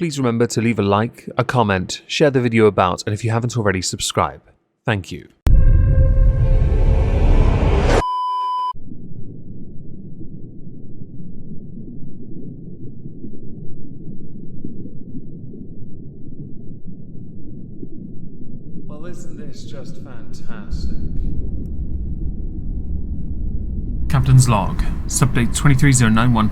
please remember to leave a like, a comment, share the video about, and if you haven't already, subscribe. Thank you. Well, isn't this just fantastic? Captain's Log, Subdate 23091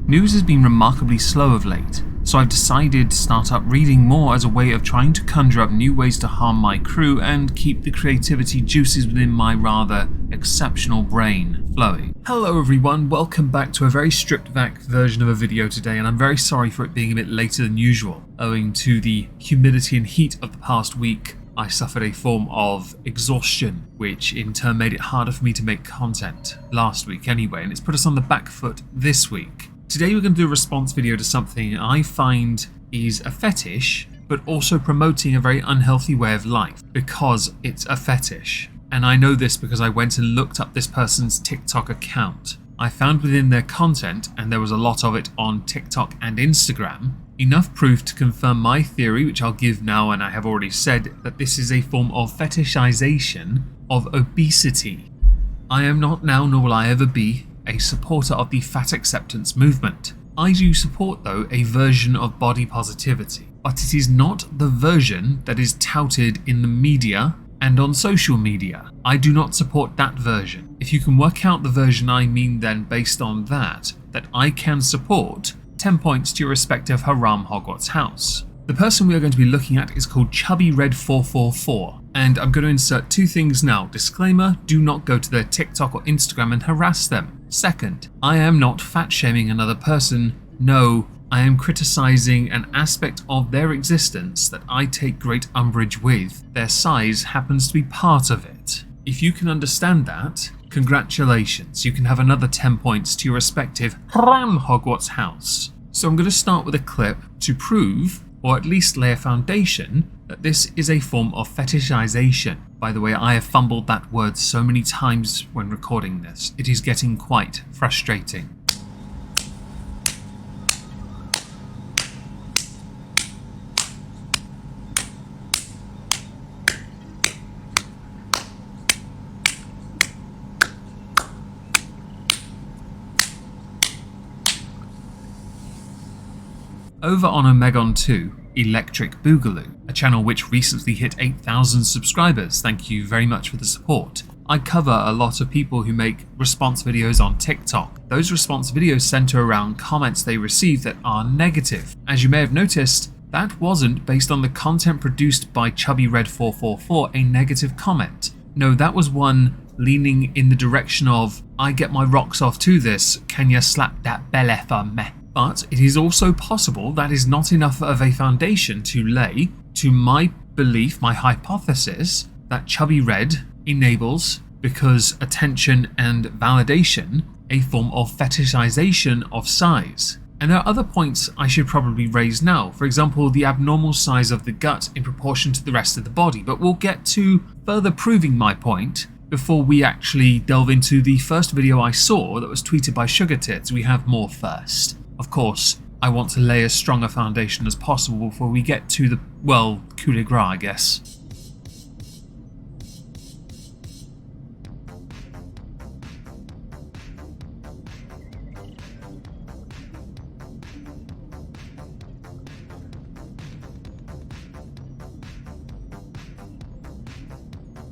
News has been remarkably slow of late, so I've decided to start up reading more as a way of trying to conjure up new ways to harm my crew and keep the creativity juices within my rather exceptional brain flowing. Hello everyone, welcome back to a very stripped back version of a video today, and I'm very sorry for it being a bit later than usual. Owing to the humidity and heat of the past week, I suffered a form of exhaustion, which in turn made it harder for me to make content last week anyway, and it's put us on the back foot this week. Today we're going to do a response video to something I find is a fetish, but also promoting a very unhealthy way of life, because it's a fetish. And I know this because I went and looked up this person's TikTok account. I found within their content, and there was a lot of it on TikTok and Instagram, enough proof to confirm my theory, which I'll give now, and I have already said that this is a form of fetishization of obesity. I am not now, nor will I ever be, a supporter of the fat acceptance movement. I do support, though, a version of body positivity, but it is not the version that is touted in the media and on social media. I do not support that version. If you can work out the version I mean, then based on that I can support, 10 points to your respective Haram Hogwarts house. The person we are going to be looking at is called Chubby Red 444, and I'm going to insert two things now. Disclaimer, do not go to their TikTok or Instagram and harass them. Second, I am not fat shaming another person. No, I am criticizing an aspect of their existence that I take great umbrage with. Their size happens to be part of it. If you can understand that, congratulations, you can have another 10 points to your respective Haram Hogwarts house. So I'm going to start with a clip to prove, or at least lay a foundation, that this is a form of fetishization. By the way, I have fumbled that word so many times when recording this. It is getting quite frustrating. Over on Omegon 2, Electric Boogaloo, a channel which recently hit 8,000 subscribers, thank you very much for the support. I cover a lot of people who make response videos on TikTok. Those response videos center around comments they receive that are negative. As you may have noticed, that wasn't, based on the content produced by Chubby Red 444, a negative comment. No, that was one leaning in the direction of, I get my rocks off to this, can you slap that belly for me? But it is also possible that is not enough of a foundation to lay to my belief, my hypothesis, that Chubby Red enables, because attention and validation, a form of fetishization of size. And there are other points I should probably raise now. For example, the abnormal size of the gut in proportion to the rest of the body. But we'll get to further proving my point before we actually delve into the first video I saw that was tweeted by Sugar Tits. We have more first. Of course, I want to lay as strong a foundation as possible before we get to the, well, coup de grace, I guess.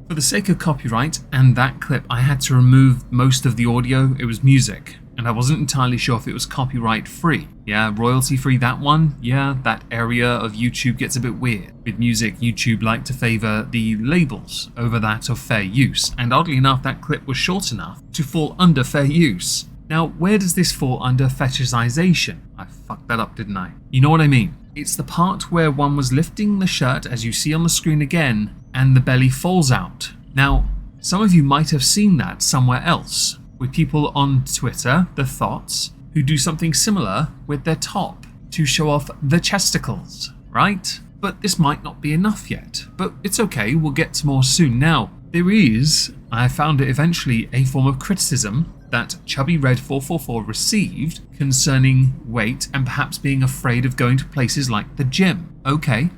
For the sake of copyright and that clip, I had to remove most of the audio. It was music, and I wasn't entirely sure if it was copyright free. Yeah, royalty free, that one. Yeah, that area of YouTube gets a bit weird. With music, YouTube like to favour the labels over that of fair use, and oddly enough, that clip was short enough to fall under fair use. Now, where does this fall under fetishization? I fucked that up, didn't I? You know what I mean? It's the part where one was lifting the shirt, as you see on the screen again, and the belly falls out. Now, some of you might have seen that somewhere else, with people on Twitter, the Thoughts, who do something similar with their top to show off the chesticles, right? But this might not be enough yet. But it's okay, we'll get to more soon. Now, there is, I found it eventually, a form of criticism that Chubby Red 444 received concerning weight and perhaps being afraid of going to places like the gym. Okay.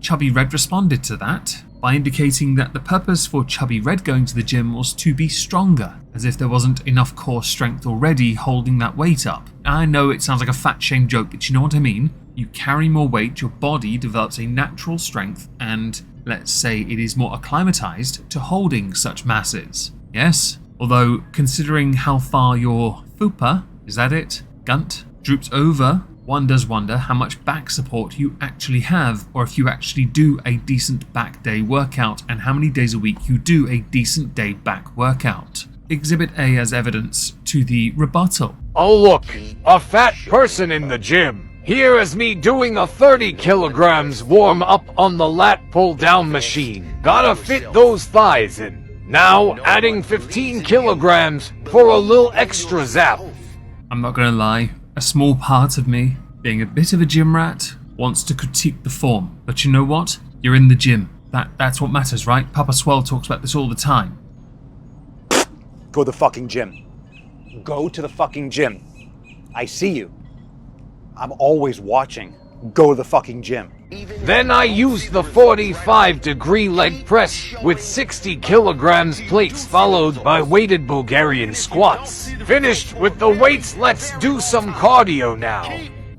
Chubby Red responded to that by indicating that the purpose for Chubby Red going to the gym was to be stronger, as if there wasn't enough core strength already holding that weight up. I know it sounds like a fat shame joke, but you know what I mean? You carry more weight, your body develops a natural strength, and let's say it is more acclimatized to holding such masses. Yes? Although, considering how far your fupa, is that it? Gunt, droops over, one does wonder how much back support you actually have, or if you actually do a decent back day workout, and how many days a week you do a decent day back workout. Exhibit A as evidence to the rebuttal. Oh look, a fat person in the gym. Here is me doing a 30 kilograms warm up on the lat pull down machine. Gotta fit those thighs in. Now adding 15 kilograms for a little extra zap. I'm not gonna lie, a small part of me, being a bit of a gym rat, wants to critique the form. But you know what? You're in the gym. That's what matters, right? Papa Swell talks about this all the time. Go to the fucking gym. Go to the fucking gym. I see you. I'm always watching. Go to the fucking gym. Then I used the 45-degree leg press with 60 kilograms plates followed by weighted Bulgarian squats. Finished with the weights, let's do some cardio now.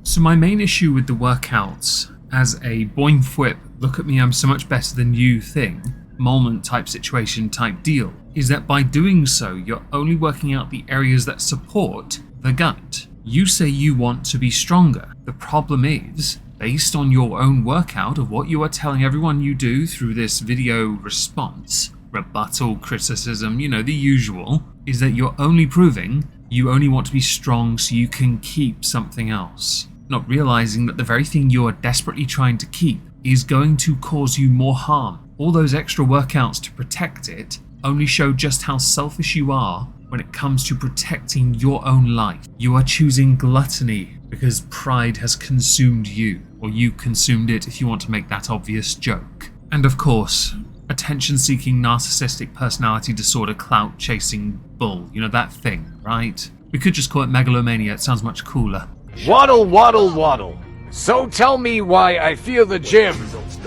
So my main issue with the workouts, as a boing whip, look at me, I'm so much better than you thing, moment type situation type deal, is that by doing so, you're only working out the areas that support the gut. You say you want to be stronger. The problem is, based on your own workout of what you are telling everyone you do through this video response, rebuttal, criticism, you know, the usual, is that you're only proving you only want to be strong so you can keep something else. Not realizing that the very thing you are desperately trying to keep is going to cause you more harm. All those extra workouts to protect it only show just how selfish you are when it comes to protecting your own life. You are choosing gluttony because pride has consumed you, or you consumed it if you want to make that obvious joke. And of course, attention-seeking narcissistic personality disorder clout-chasing bull, you know, that thing, right? We could just call it megalomania, it sounds much cooler. Waddle, waddle, waddle. So tell me why I feel the gym.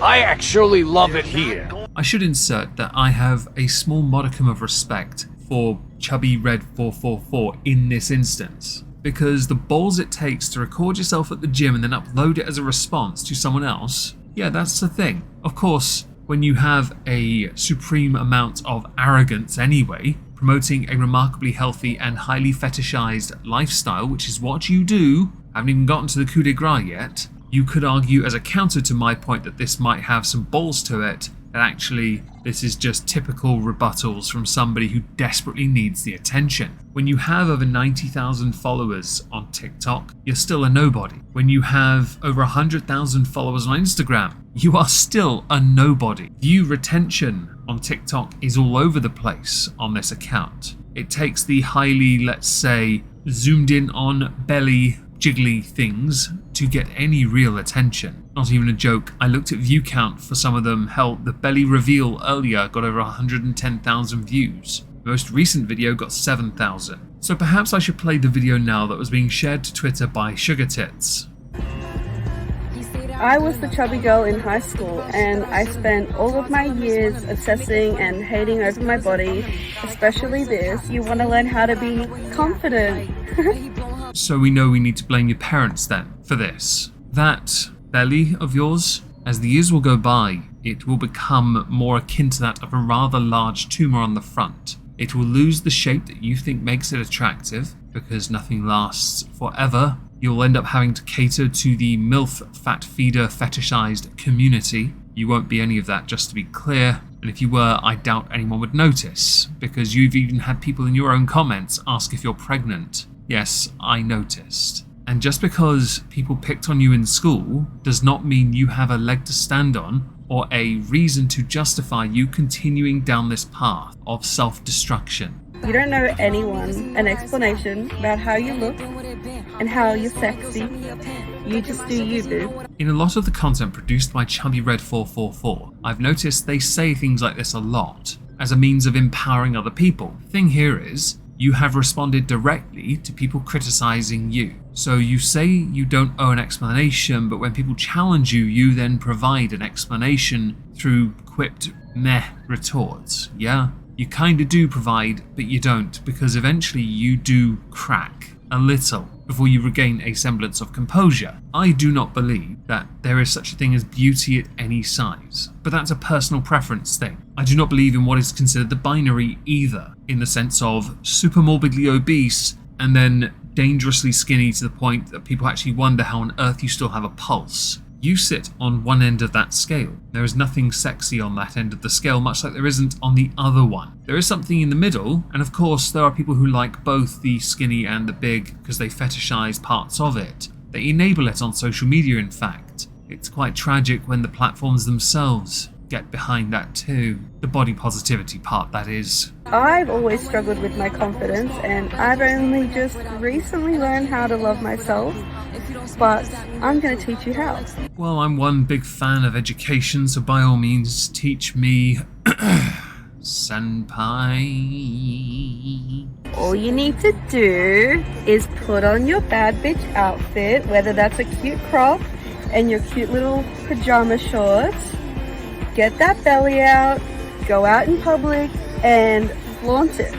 I actually love it here. I should insert that I have a small modicum of respect for Chubby Red 444 in this instance, because the balls it takes to record yourself at the gym and then upload it as a response to someone else, yeah, that's the thing. Of course, when you have a supreme amount of arrogance anyway, promoting a remarkably healthy and highly fetishized lifestyle, which is what you do, haven't even gotten to the coup de grace yet, you could argue as a counter to my point that this might have some balls to it, that actually this is just typical rebuttals from somebody who desperately needs the attention. When you have over 90,000 followers on TikTok, you're still a nobody. When you have over 100,000 followers on Instagram, you are still a nobody. View retention on TikTok is all over the place on this account. It takes the highly, let's say, zoomed in on belly jiggly things to get any real attention. Not even a joke, I looked at view count for some of them. Hell, the belly reveal earlier got over 110,000 views. The most recent video got 7,000. So perhaps I should play the video now that was being shared to Twitter by Sugar Tits. I was the chubby girl in high school, and I spent all of my years obsessing and hating over my body, especially this. You want to learn how to be confident. So we know we need to blame your parents then for this. That belly of yours, as the years will go by, it will become more akin to that of a rather large tumor on the front. It will lose the shape that you think makes it attractive, because nothing lasts forever. You'll end up having to cater to the MILF fat feeder fetishized community. You won't be any of that, just to be clear. And if you were, I doubt anyone would notice, because you've even had people in your own comments ask if you're pregnant. Yes, I noticed. And just because people picked on you in school does not mean you have a leg to stand on or a reason to justify you continuing down this path of self-destruction. You don't know anyone an explanation about how you look and how you're sexy. You just do you, boo. In a lot of the content produced by Chubby Red 444, I've noticed they say things like this a lot, as a means of empowering other people. The thing here is, You have responded directly to people criticizing you. So you say you don't owe an explanation, but when people challenge you, you then provide an explanation through quipped meh retorts, yeah? You kinda do provide, but you don't, because eventually you do crack a little before you regain a semblance of composure. I do not believe that there is such a thing as beauty at any size, but that's a personal preference thing. I do not believe in what is considered the binary either, in the sense of super morbidly obese and then dangerously skinny to the point that people actually wonder how on earth you still have a pulse. You sit on one end of that scale. There is nothing sexy on that end of the scale, much like there isn't on the other one. There is something in the middle, and of course there are people who like both the skinny and the big because they fetishize parts of it. They enable it on social media, in fact. It's quite tragic when the platforms themselves get behind that too. The body positivity part, that is. I've always struggled with my confidence, and I've only just recently learned how to love myself, but I'm going to teach you how. Well, I'm one big fan of education, so by all means, teach me, senpai. All you need to do is put on your bad bitch outfit, whether that's a cute crop and your cute little pajama shorts, get that belly out, go out in public, and flaunt it.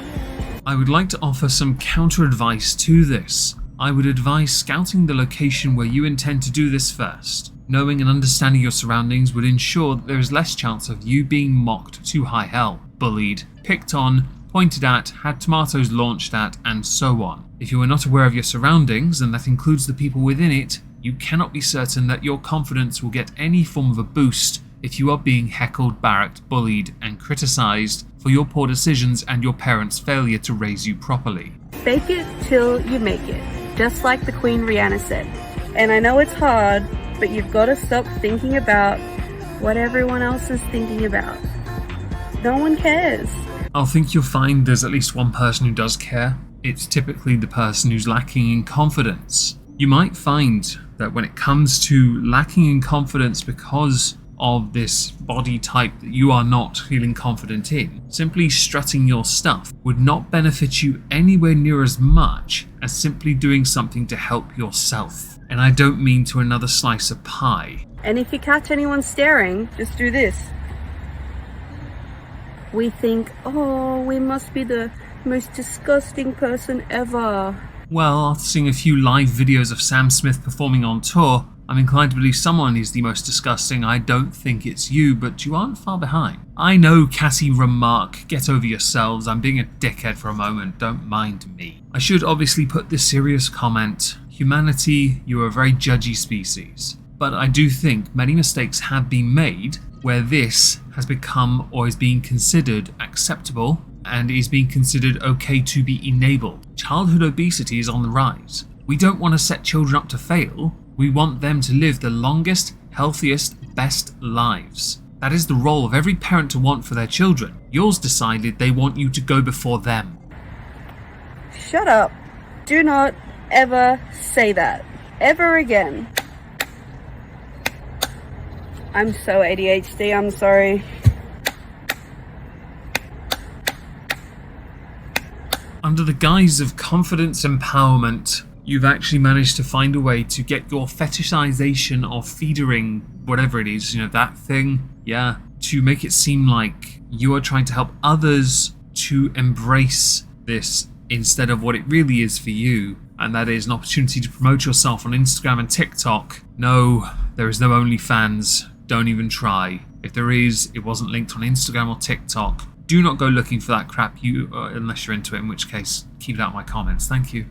I would like to offer some counter advice to this. I would advise scouting the location where you intend to do this first. Knowing and understanding your surroundings would ensure that there is less chance of you being mocked to high hell, bullied, picked on, pointed at, had tomatoes launched at, and so on. If you are not aware of your surroundings, and that includes the people within it, you cannot be certain that your confidence will get any form of a boost if you are being heckled, barracked, bullied, and criticized for your poor decisions and your parents' failure to raise you properly. Fake it till you make it, just like the Queen Rihanna said. And I know it's hard, but you've got to stop thinking about what everyone else is thinking about. No one cares. I think you'll find there's at least one person who does care. It's typically the person who's lacking in confidence. You might find that when it comes to lacking in confidence because of this body type that you are not feeling confident in, simply strutting your stuff would not benefit you anywhere near as much as simply doing something to help yourself. And I don't mean to another slice of pie. And if you catch anyone staring, just do this. We think, oh, we must be the most disgusting person ever. Well, after seeing a few live videos of Sam Smith performing on tour, I'm inclined to believe someone is the most disgusting. I don't think it's you, but you aren't far behind. I know, Cassie remark, get over yourselves. I'm being a dickhead for a moment, don't mind me. I should obviously put this serious comment. Humanity, you are a very judgy species. But I do think many mistakes have been made where this has become or is being considered acceptable and is being considered okay to be enabled. Childhood obesity is on the rise. We don't want to set children up to fail. We want them to live the longest, healthiest, best lives. That is the role of every parent to want for their children. Yours decided they want you to go before them. Shut up. Do not ever say that. Ever again. I'm so ADHD, I'm sorry. Under the guise of confidence empowerment, you've actually managed to find a way to get your fetishization of feedering, whatever it is, that thing, yeah, to make it seem like you are trying to help others to embrace this instead of what it really is for you, and that is an opportunity to promote yourself on Instagram and TikTok. No, there is no OnlyFans. Don't even try. If there is, it wasn't linked on Instagram or TikTok. Do not go looking for that crap unless you're into it, in which case, keep it out of my comments. Thank you.